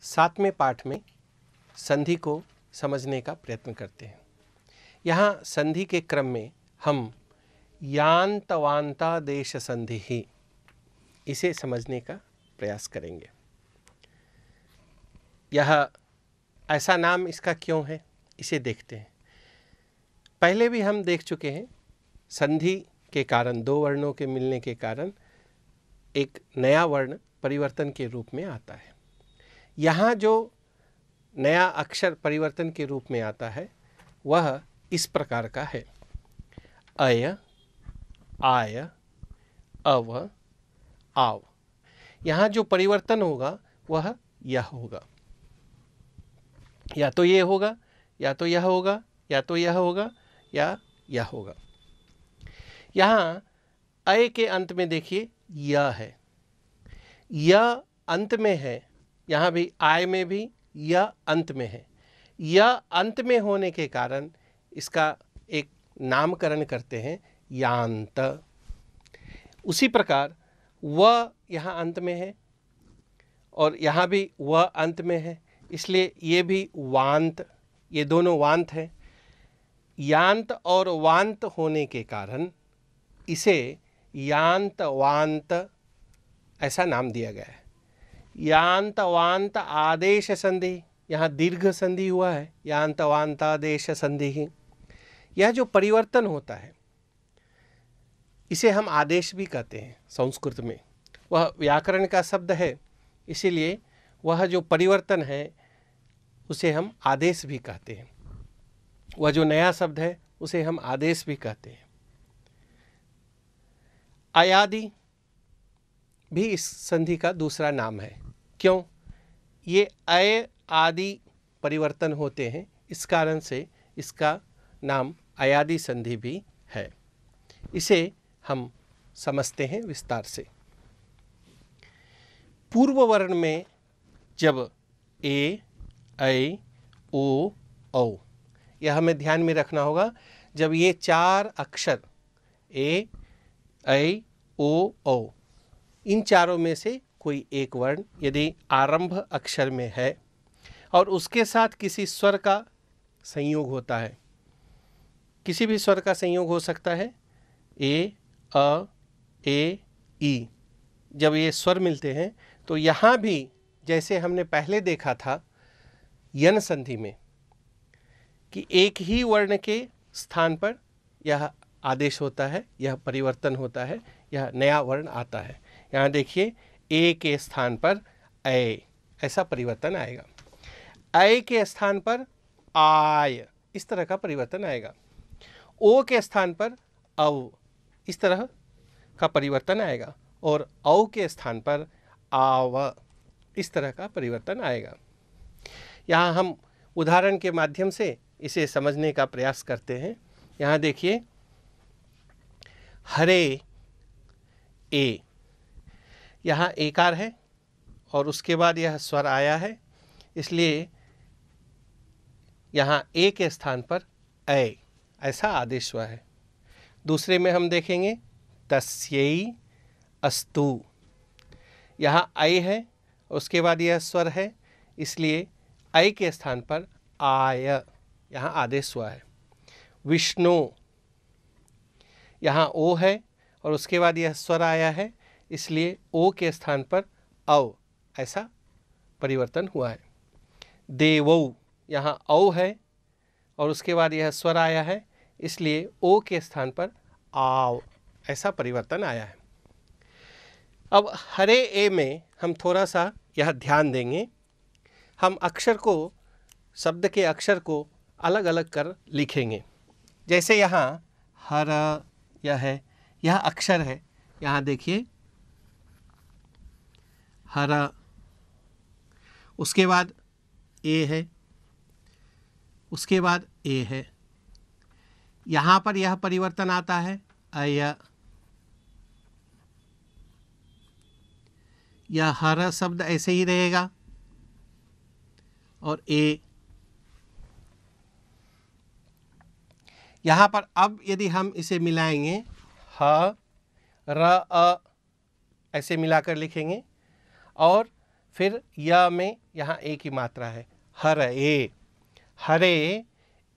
सातवें पाठ में संधि को समझने का प्रयत्न करते हैं। यहाँ संधि के क्रम में हम यान्त वान्तादेश संधि ही इसे समझने का प्रयास करेंगे। यह ऐसा नाम इसका क्यों है, इसे देखते हैं। पहले भी हम देख चुके हैं, संधि के कारण, दो वर्णों के मिलने के कारण एक नया वर्ण परिवर्तन के रूप में आता है। यहाँ जो नया अक्षर परिवर्तन के रूप में आता है वह इस प्रकार का है: अय, आय, अव, आव। यहाँ जो परिवर्तन होगा वह यह होगा, या तो ये होगा, या तो यह होगा, या तो यह होगा, या यह होगा। यहाँ अय के अंत में देखिए यह है, यह अंत में है। यहाँ भी आय में भी यह अंत में है। यह अंत में होने के कारण इसका एक नामकरण करते हैं यान्त। उसी प्रकार वह यहाँ अंत में है और यहाँ भी वह अंत में है, इसलिए ये भी वान्त, ये दोनों वान्त हैं। यान्त और वान्त होने के कारण इसे यान्त वान्त ऐसा नाम दिया गया है। यान्त वान्त आदेश संधि, यहाँ दीर्घ संधि हुआ है, यान्त वान्तादेश संधि ही। यह जो परिवर्तन होता है इसे हम आदेश भी कहते हैं संस्कृत में। वह व्याकरण का शब्द है, इसीलिए वह जो परिवर्तन है उसे हम आदेश भी कहते हैं। वह जो नया शब्द है उसे हम आदेश भी कहते हैं। अयादि भी इस संधि का दूसरा नाम है। क्यों? ये अय आदि परिवर्तन होते हैं, इस कारण से इसका नाम अयादि संधि भी है। इसे हम समझते हैं विस्तार से। पूर्व वर्ण में जब ए, ऐ, ओ, औ, यह हमें ध्यान में रखना होगा। जब ये चार अक्षर ए, ऐ, ओ, औ, इन चारों में से कोई एक वर्ण यदि आरंभ अक्षर में है और उसके साथ किसी स्वर का संयोग होता है, किसी भी स्वर का संयोग हो सकता है, ए, अ, ए, ई, जब ये स्वर मिलते हैं तो यहाँ भी जैसे हमने पहले देखा था यन संधि में कि एक ही वर्ण के स्थान पर यह आदेश होता है, यह परिवर्तन होता है, यह नया वर्ण आता है। यहाँ देखिए ए के स्थान पर ऐ, ऐसा परिवर्तन आएगा। ऐ के स्थान पर आय, इस तरह का परिवर्तन आएगा। ओ के स्थान पर अव, इस तरह का परिवर्तन आएगा। और औ के स्थान पर आव, इस तरह का परिवर्तन आएगा। यहाँ हम उदाहरण के माध्यम से इसे समझने का प्रयास करते हैं। यहाँ देखिए हरे ए, यहाँ एकार है और उसके बाद यह स्वर आया है, इसलिए यहाँ ए के स्थान पर ऐ, ऐसा आदेश हुआ है। दूसरे में हम देखेंगे तस्यै अस्तु, यहाँ ऐ है, उसके बाद यह स्वर है, इसलिए ऐ के स्थान पर आय, यहाँ आदेश हुआ है। विष्णु, यहाँ ओ है और उसके बाद यह स्वर आया है, इसलिए ओ के स्थान पर अव, ऐसा परिवर्तन हुआ है। देवौ, यहाँ औ है और उसके बाद यह स्वर आया है, इसलिए ओ के स्थान पर आव, ऐसा परिवर्तन आया है। अब हरे ए में हम थोड़ा सा यह ध्यान देंगे। हम अक्षर को, शब्द के अक्षर को अलग अलग कर लिखेंगे। जैसे यहाँ हर यह है, यह अक्षर है। यहाँ देखिए हर, उसके बाद ए है, उसके बाद ए है। यहाँ पर यह परिवर्तन आता है अय, यह हर शब्द ऐसे ही रहेगा और ए। यहाँ पर अब यदि हम इसे मिलाएंगे ह, र, अ, ऐसे मिलाकर लिखेंगे और फिर य में यहाँ ए की मात्रा है, हर ए, हरे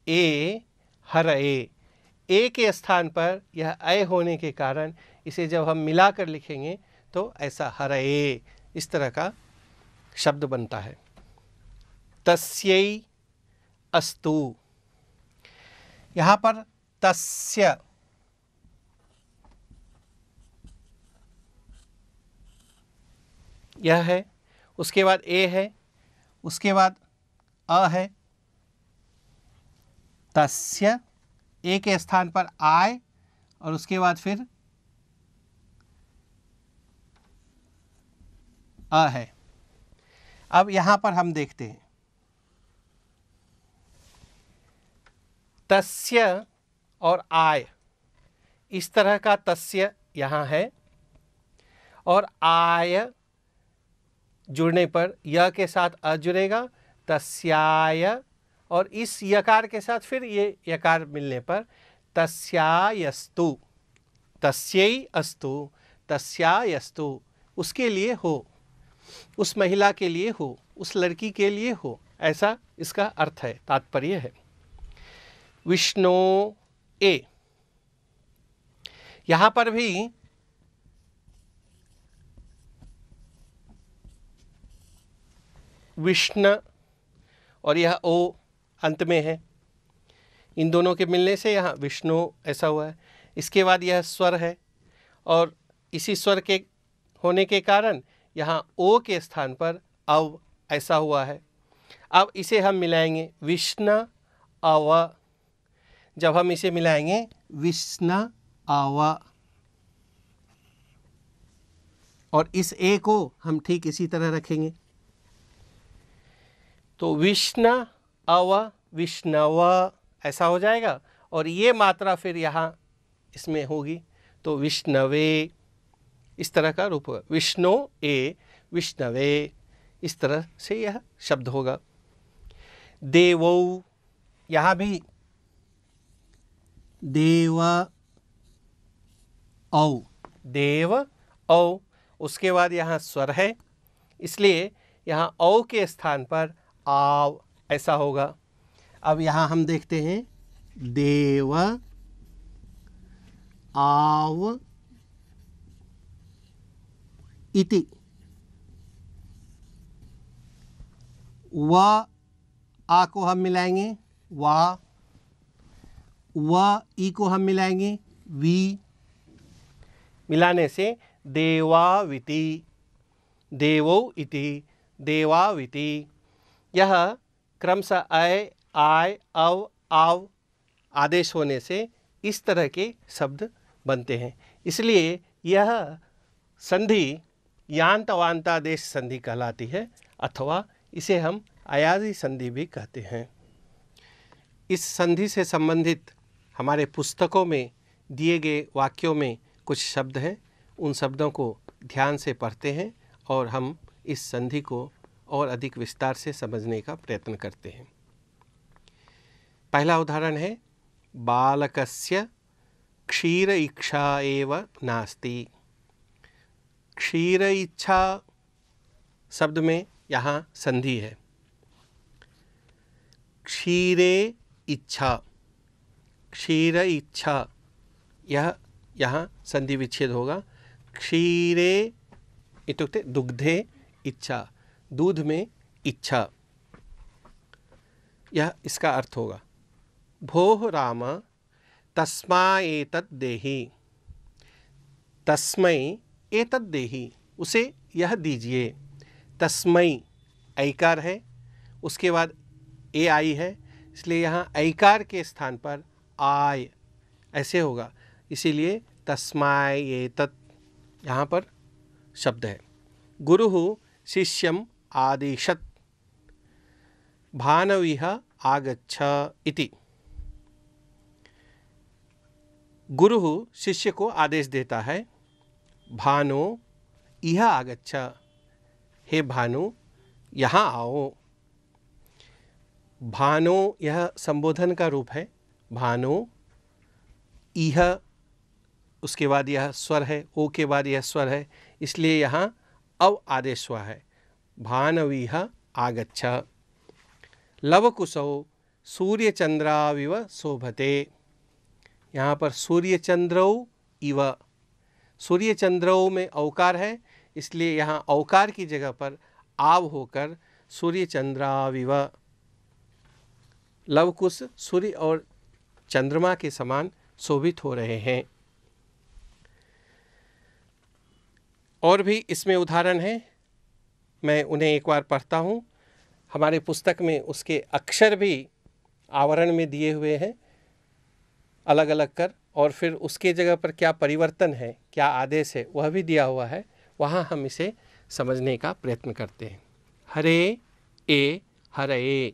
ए, हर ए के स्थान पर यह अय होने के कारण इसे जब हम मिलाकर लिखेंगे तो ऐसा हर ए इस तरह का शब्द बनता है। तस्यै अस्तु, यहाँ पर तस्य यह है, उसके बाद ए है, उसके बाद अ है, तस्य ए के स्थान पर आय और उसके बाद फिर अ है। अब यहां पर हम देखते हैं तस्य और आय, इस तरह का तस्य यहाँ है और आय जुड़ने पर य के साथ अ जुड़ेगा, तस्याय, और इस यकार के साथ फिर ये यकार मिलने पर तस्यायस्तु, तस्यै अस्तु, तस्यायस्तु, उसके लिए हो, उस महिला के लिए हो, उस लड़की के लिए हो, ऐसा इसका अर्थ है, तात्पर्य है। विष्णु ए, यहां पर भी विष्णु और यह ओ अंत में है, इन दोनों के मिलने से यहाँ विष्णु ऐसा हुआ है। इसके बाद यह स्वर है और इसी स्वर के होने के कारण यहाँ ओ के स्थान पर अव ऐसा हुआ है। अब इसे हम मिलाएंगे विष्णु अव, जब हम इसे मिलाएंगे विष्णु अव, और इस ए को हम ठीक इसी तरह रखेंगे तो विष्णु अव विष्णव ऐसा हो जाएगा, और ये मात्रा फिर यहाँ इसमें होगी तो विष्णवे, इस तरह का रूप होगा, विष्णु ए विष्णवे, इस तरह से यह शब्द होगा। देवौ, यहाँ भी देव औ, देव औ, उसके बाद यहाँ स्वर है इसलिए यहाँ औ के स्थान पर आव ऐसा होगा। अब यहाँ हम देखते हैं देव आव इति, व आ को हम मिलाएंगे वा, व ई को हम मिलाएंगे वी, मिलाने से देवाविति, देवौ इति, देवाविति। यह क्रमशः अय आय अव आव आदेश होने से इस तरह के शब्द बनते हैं, इसलिए यह संधि यान्त अवान्तादेश संधि कहलाती है, अथवा इसे हम अयाजी संधि भी कहते हैं। इस संधि से संबंधित हमारे पुस्तकों में दिए गए वाक्यों में कुछ शब्द हैं, उन शब्दों को ध्यान से पढ़ते हैं और हम इस संधि को और अधिक विस्तार से समझने का प्रयत्न करते हैं। पहला उदाहरण है बालकस्य क्षीर इच्छा एव नास्ति। क्षीर इच्छा शब्द में यहाँ संधि है, क्षीरे इच्छा, क्षीर इच्छा, यह यहाँ संधि विच्छेद होगा। क्षीरे इत्युक्ते दुग्धे इच्छा, दूध में इच्छा, यह इसका अर्थ होगा। भोः राम तस्मै एतत् देहि, तस्मै एतत् देहि, उसे यह दीजिए। तस्मै ऐकार है, उसके बाद ए आई है, इसलिए यहाँ ऐकार के स्थान पर आय ऐसे होगा, इसीलिए तस्मै एतत् यहाँ पर शब्द है। गुरुः शिष्यम् आदिशत् भानविह आगच्छ इति। गुरुः शिष्य को आदेश देता है, भानो इह आगच्छ, हे भानु यहाँ आओ। भानो यह संबोधन का रूप है, भानो, इह उसके बाद यह स्वर है, ओ के बाद यह स्वर है, इसलिए यहाँ अव आदेश हुआ है। भानवीह आगच्छ। लवकुशौ सूर्यचंद्राविव शोभते। यहाँ पर सूर्यचंद्रौ इव, सूर्यचंद्रौ में औकार है, इसलिए यहाँ औकार की जगह पर आव होकर सूर्यचंद्राविव। लवकुश सूर्य और चंद्रमा के समान शोभित हो रहे हैं। और भी इसमें उदाहरण हैं, मैं उन्हें एक बार पढ़ता हूँ। हमारे पुस्तक में उसके अक्षर भी आवरण में दिए हुए हैं अलग अलग कर, और फिर उसके जगह पर क्या परिवर्तन है, क्या आदेश है, वह भी दिया हुआ है। वहाँ हम इसे समझने का प्रयत्न करते हैं। हरे ए हरये,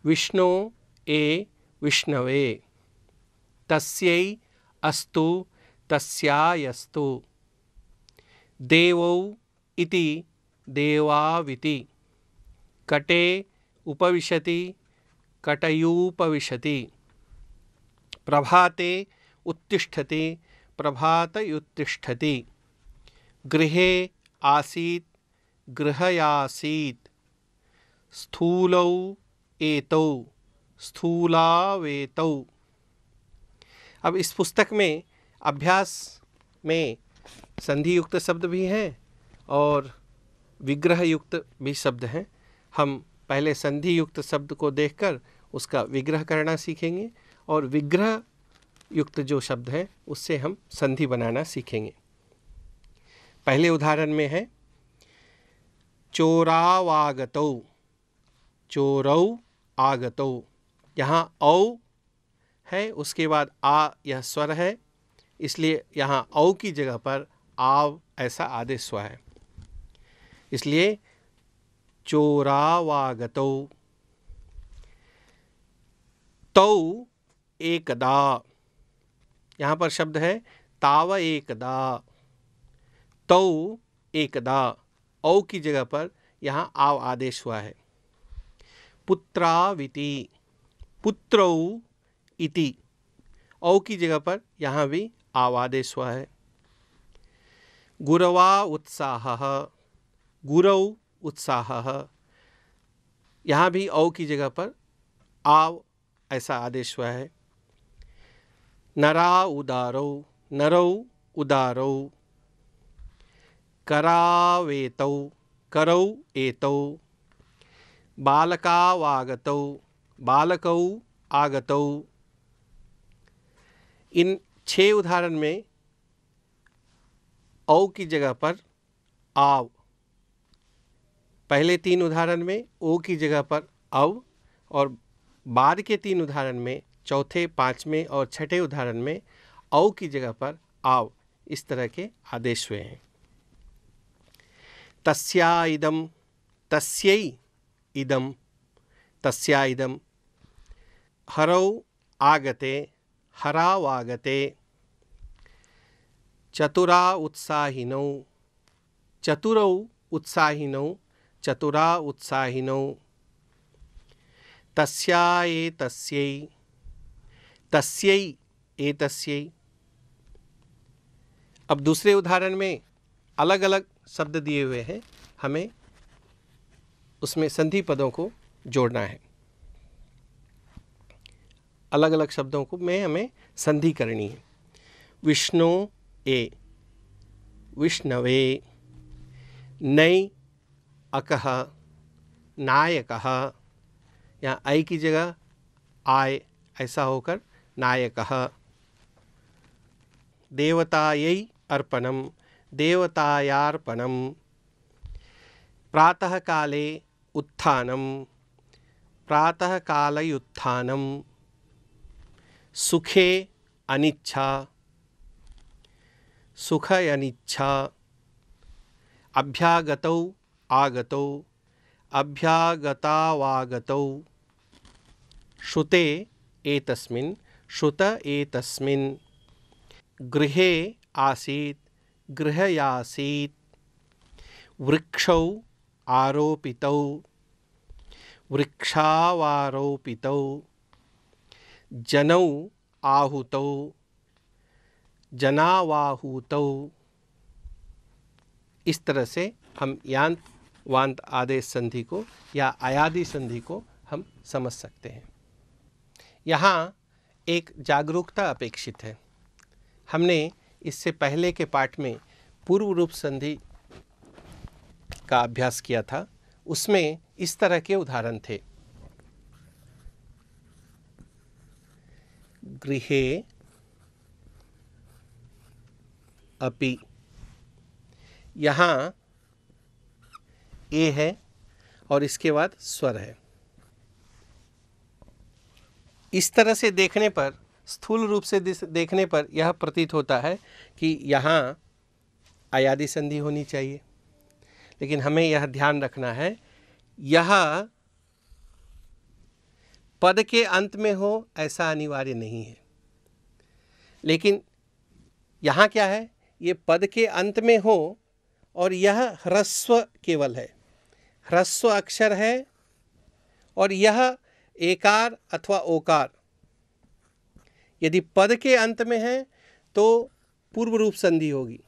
विष्णु ए विष्णवे, तस्यै अस्तु तस्यायस्तु, देवौ इति देवाविति, कटे उपविशति कटयूपविशति, प्रभाते उत्तिष्ठति प्रभातयुत्तिष्ठति, गृहे आसीत् गृहयासीत्, स्थूलौ एतौ स्थूलावेतौ। अब इस पुस्तक में अभ्यास में संधि युक्त शब्द भी हैं और विग्रह युक्त भी शब्द हैं। हम पहले संधि युक्त शब्द को देखकर उसका विग्रह करना सीखेंगे, और विग्रह युक्त जो शब्द हैं उससे हम संधि बनाना सीखेंगे। पहले उदाहरण में है चोरावागतौ, चोरौ आगतौ। यहाँ औ है, उसके बाद आ यह स्वर है, इसलिए यहाँ औ की जगह पर आव ऐसा आदेश हुआ है, इसलिए चोरावागतौ। तौ एकदा, यहाँ पर शब्द है ताव एकदा। तौ एकदा, औ की जगह पर यहाँ आव आदेश हुआ है। पुत्राविति, पुत्रौ इति, औ की जगह पर यहाँ भी आव आदेश हुआ है। गुरवा उत्साहः, गुरौ उत्साहः, यहाँ भी औ की जगह पर आव ऐसा आदेश हुआ है। नरा उदारौ, नरौ उदारौ, करावेतौ करौ एतौ, बालकावागतौ बालकौ आगतौ। इन 6 उदाहरण में औ की जगह पर आव, पहले 3 उदाहरण में ओ की जगह पर अव, और बाद के 3 उदाहरण में, चौथे, 5वें और 6ठे उदाहरण में औ की जगह पर आव, इस तरह के आदेश हुए हैं। तस्या इदम, तस्यै इदम, तस्या इदम। हरौ आगते हरावागते, चतुरा उत्साहिनौ, चतुरौ उत्साहिनौ, चतुरा उत्साहिनौ। तस्या एतस्यै, तस्यै एतस्यै। अब दूसरे उदाहरण में अलग अलग शब्द दिए हुए हैं, हमें उसमें संधि पदों को जोड़ना है। अलग अलग शब्दों को में हमें संधि करनी है। विष्णु ए विष्णवे, नै अकः नायकः, यहाँ ऐ की जगह आय ऐसा होकर नायकः। देवतायै अर्पणम, देवतायार्पणम। प्रातः काले उत्थानम, प्रातः कालयुत्थानम। सुखे अनिच्छा, सुख अनिच्छा। अभ्यागतौ आगतौ, अभ्यागतावागतौ। श्रुते एतस्मिन्, श्रुत एतस्मिन्। गृहे आसीत्, गृहयासीत्। वृक्षौ आरोपितौ, वृक्षावारोपितौ। जनौ आहुतौ, जनावाहुतौ। इस तरह से हम यान वांत आदेश संधि को या अयादि संधि को हम समझ सकते हैं। यहाँ एक जागरूकता अपेक्षित है। हमने इससे पहले के पाठ में पूर्व रूप संधि का अभ्यास किया था, उसमें इस तरह के उदाहरण थे। गृहे अपि, यहाँ ए है और इसके बाद स्वर है। इस तरह से देखने पर, स्थूल रूप से देखने पर यह प्रतीत होता है कि यहाँ अयादि संधि होनी चाहिए, लेकिन हमें यह ध्यान रखना है यह पद के अंत में हो ऐसा अनिवार्य नहीं है। लेकिन यहाँ क्या है, ये पद के अंत में हो और यह ह्रस्व केवल है, ह्रस्व अक्षर है और यह एकार अथवा ओकार यदि पद के अंत में है तो पूर्व रूप संधि होगी।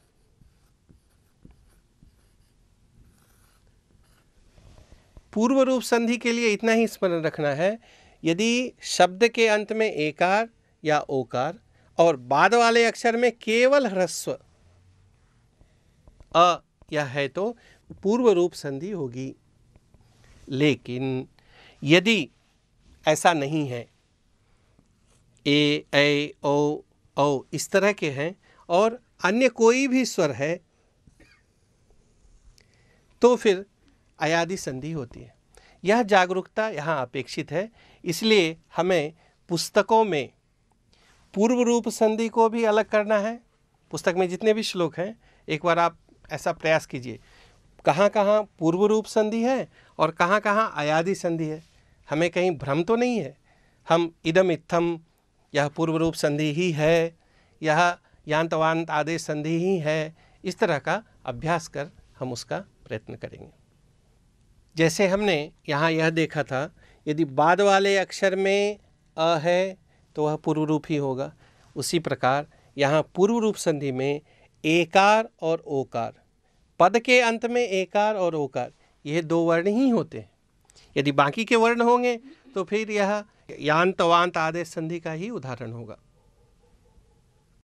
पूर्व रूप संधि के लिए इतना ही स्मरण रखना है, यदि शब्द के अंत में एकार या ओकार और बाद वाले अक्षर में केवल ह्रस्व अ यह है तो पूर्व रूप संधि होगी। लेकिन यदि ऐसा नहीं है, ए, ऐ, ओ, औ इस तरह के हैं और अन्य कोई भी स्वर है तो फिर अयादि संधि होती है। यह जागरूकता यहाँ अपेक्षित है। इसलिए हमें पुस्तकों में पूर्व रूप संधि को भी अलग करना है। पुस्तक में जितने भी श्लोक हैं, एक बार आप ऐसा प्रयास कीजिए, कहाँ कहाँ पूर्व रूप संधि है और कहाँ कहाँ अयादि संधि है। हमें कहीं भ्रम तो नहीं है, हम इदम इत्थम यह पूर्व रूप संधि ही है, यह यान्त वान्त आदेश संधि ही है। इस तरह का अभ्यास कर हम उसका प्रयत्न करेंगे। जैसे हमने यहाँ यह देखा था, यदि बाद वाले अक्षर में अ है तो वह पूर्व रूप ही होगा। उसी प्रकार यहाँ पूर्व रूप संधि में एकार और ओकार, पद के अंत में एकार और ओकार, यह दो वर्ण ही होते हैं। यदि बाकी के वर्ण होंगे तो फिर यह यान्त वान्त आदेश संधि का ही उदाहरण होगा।